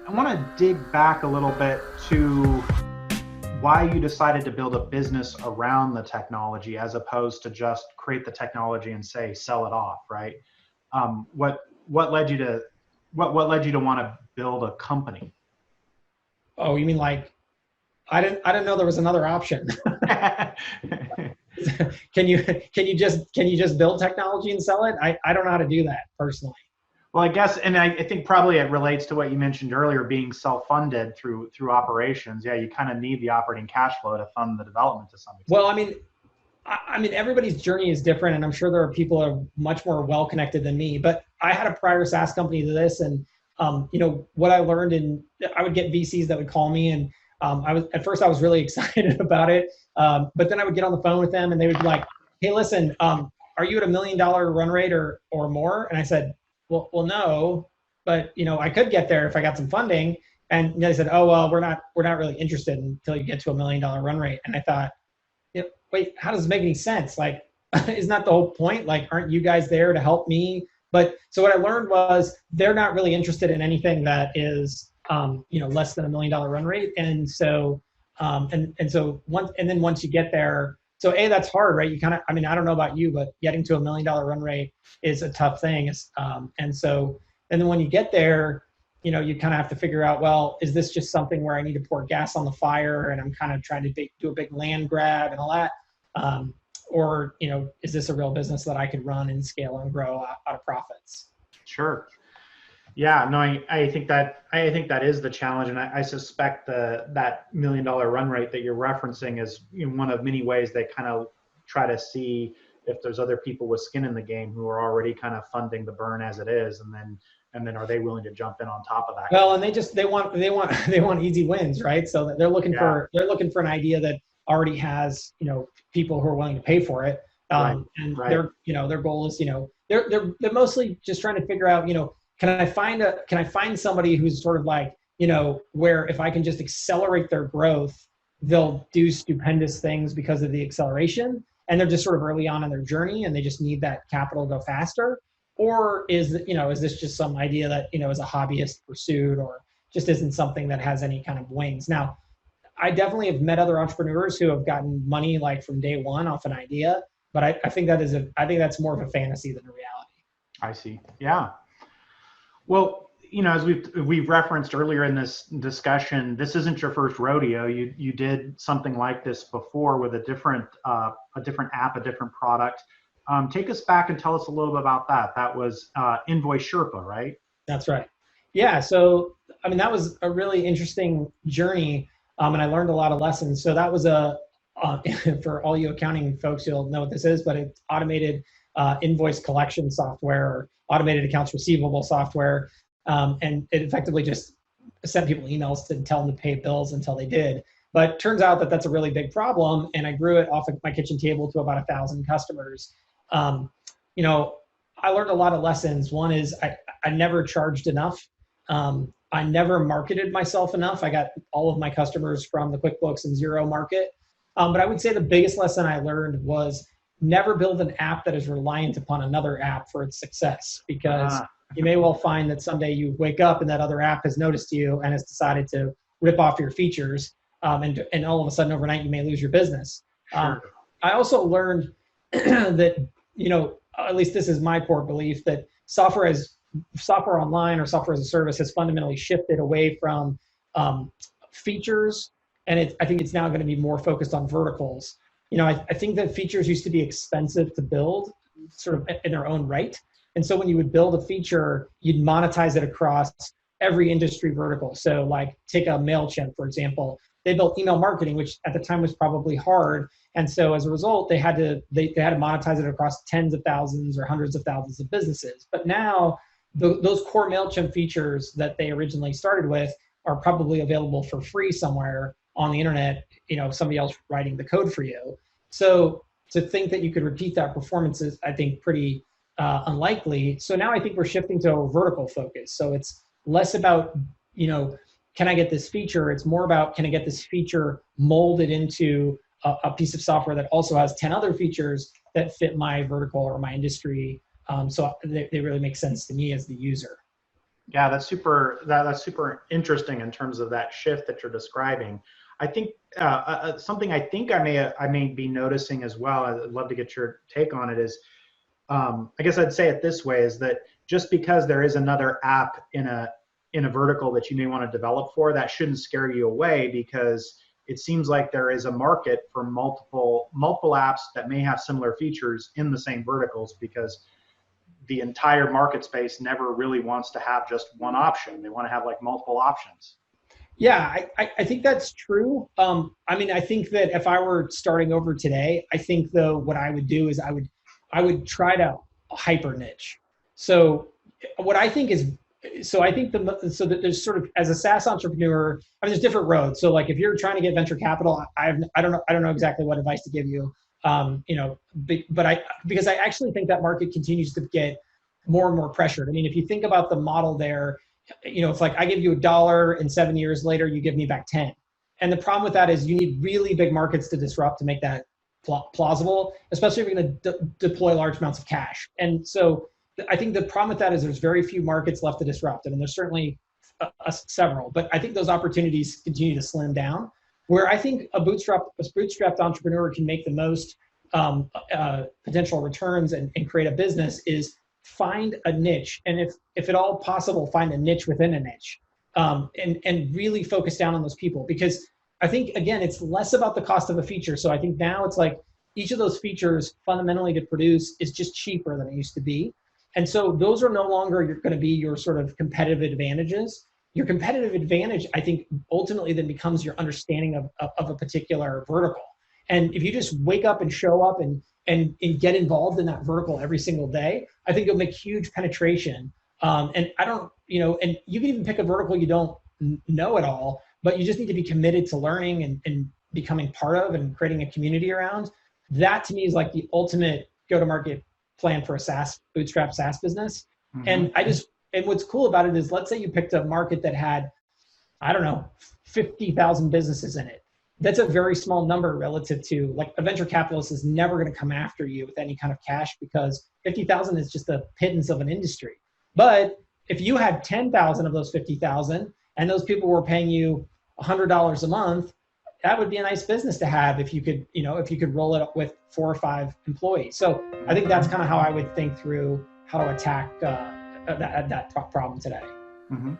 I want to dig back a little bit to why you decided to build a business around the technology as opposed to just create the technology and say sell it off, right? What led you to what led you to want to build a company? Oh, you mean like I didn't know there was another option. Can you just build technology and sell it? I don't know how to do that personally. Well, I guess, and I think probably it relates to what you mentioned earlier, being self-funded through operations. Yeah, you kind of need the operating cash flow to fund the development to some extent. Well, I mean, everybody's journey is different, and I'm sure there are people that are much more well connected than me. But I had a prior SaaS company to this, and what I learned, and I would get VCs that would call me, and I was really excited about it, but then I would get on the phone with them, and they would be like, "Hey, listen, are you at $1 million run rate or more?" And I said, "Well, no, but I could get there if I got some funding." And they said, "Oh, well, we're not really interested until you get to $1 million run rate." And I thought, wait, how does this make any sense? Like, isn't that the whole point? Like, aren't you guys there to help me? But so what I learned was they're not really interested in anything that is, less than $1 million run rate. And so, once you get there, so that's hard, right? You kind of, I don't know about you, but getting to $1 million run rate is a tough thing. And then when you get there, you kind of have to figure out, well, is this just something where I need to pour gas on the fire and I'm kind of trying to do a big land grab and all that? Or, is this a real business that I could run and scale and grow out of profits? Sure. Yeah, no, I think that is the challenge, and I suspect that $1 million run rate that you're referencing is one of many ways they kind of try to see if there's other people with skin in the game who are already kind of funding the burn as it is, and then are they willing to jump in on top of that? Well, and they want easy wins, right? So they're looking Yeah, for an idea that already has people who are willing to pay for it. right, And right. their goal is they're mostly just trying to figure out can I find somebody who's sort of like where if I can just accelerate their growth, they'll do stupendous things because of the acceleration, and they're just sort of early on in their journey and they just need that capital to go faster. Or is this just some idea that is a hobbyist pursuit, or just isn't something that has any kind of wings? Now, I definitely have met other entrepreneurs who have gotten money like from day one off an idea, but I think that's more of a fantasy than a reality. I see. Yeah. Well, as we've referenced earlier in this discussion, this isn't your first rodeo. You did something like this before with a different app, a different product. Take us back and tell us a little bit about that. That was Invoice Sherpa, right? That's right. Yeah. So, that was a really interesting journey, and I learned a lot of lessons. So that was for all you accounting folks, you'll know what this is, but it's automated invoice collection software, or automated accounts receivable software, and it effectively just sent people emails to tell them to pay bills until they did. But turns out that that's a really big problem, and I grew it off of my kitchen table to about 1,000 customers. Um, you know, I learned a lot of lessons. One is I never charged enough. I never marketed myself enough. I got all of my customers from the QuickBooks and Zero market. But I would say the biggest lesson I learned was never build an app that is reliant upon another app for its success, because Ah, you may well find that someday you wake up and that other app has noticed you and has decided to rip off your features. And all of a sudden overnight you may lose your business. Um, sure. I also learned that, at least this is my core belief, that software online or software as a service has fundamentally shifted away from features, and I think it's now going to be more focused on verticals. I think that features used to be expensive to build, sort of in their own right, and so when you would build a feature, you'd monetize it across every industry vertical. So, like, take a Mailchimp for example. They built email marketing, which at the time was probably hard, and so as a result, they had to monetize it across tens of thousands or hundreds of thousands of businesses. But now those core Mailchimp features that they originally started with are probably available for free somewhere on the internet, somebody else writing the code for you. So to think that you could repeat that performance is, I think, pretty unlikely. So now I think we're shifting to a vertical focus. So it's less about, can I get this feature? It's more about, can I get this feature molded into a piece of software that also has 10 other features that fit my vertical or my industry. So they really make sense to me as the user. Yeah, that's super interesting in terms of that shift that you're describing. I think something I may be noticing as well. I'd love to get your take on it. Is I guess I'd say it this way: is that just because there is another app in a vertical that you may want to develop for, that shouldn't scare you away, because it seems like there is a market for multiple apps that may have similar features in the same verticals, because the entire market space never really wants to have just one option. They want to have like multiple options. Yeah, I think that's true. I mean, I think that if I were starting over today, I think though what I would do is I would try to hyper niche. So what I think is so I think so that there's sort of, as a SaaS entrepreneur, I mean, there's different roads. So like if you're trying to get venture capital, I don't know exactly what advice to give you. You know, but because I actually think that market continues to get more and more pressured. I mean, if you think about the model there, you know, it's like I give you $1 and 7 years later, you give me back 10. And the problem with that is you need really big markets to disrupt to make that plausible, especially if you're going to deploy large amounts of cash. And so I think the problem with that is there's very few markets left to disrupt. I mean, there's certainly several, but I think those opportunities continue to slim down. Where I think a bootstrapped entrepreneur can make the most potential returns and create a business is find a niche, and if at all possible, find a niche within a niche, and really focus down on those people. Because I think, again, it's less about the cost of a feature. So I think now it's like each of those features fundamentally to produce is just cheaper than it used to be. And so those are no longer going to be your sort of competitive advantages. Your competitive advantage, I think, ultimately then becomes your understanding of a particular vertical. And if you just wake up and show up and get involved in that vertical every single day, I think you'll make huge penetration. And I don't, you know, and you can even pick a vertical you don't know at all, but you just need to be committed to learning and becoming part of and creating a community around. That to me is like the ultimate go-to-market plan for a bootstrap SaaS business. Mm-hmm. And what's cool about it is, let's say you picked a market that had, I don't know, 50,000 businesses in it. That's a very small number relative to, like, a venture capitalist is never going to come after you with any kind of cash, because 50,000 is just a pittance of an industry. But if you had 10,000 of those 50,000 and those people were paying you $100 a month, that would be a nice business to have if you could, you know, if you could roll it up with 4 or 5 employees. So I think that's kind of how I would think through how to attack that problem today. Mm-hmm.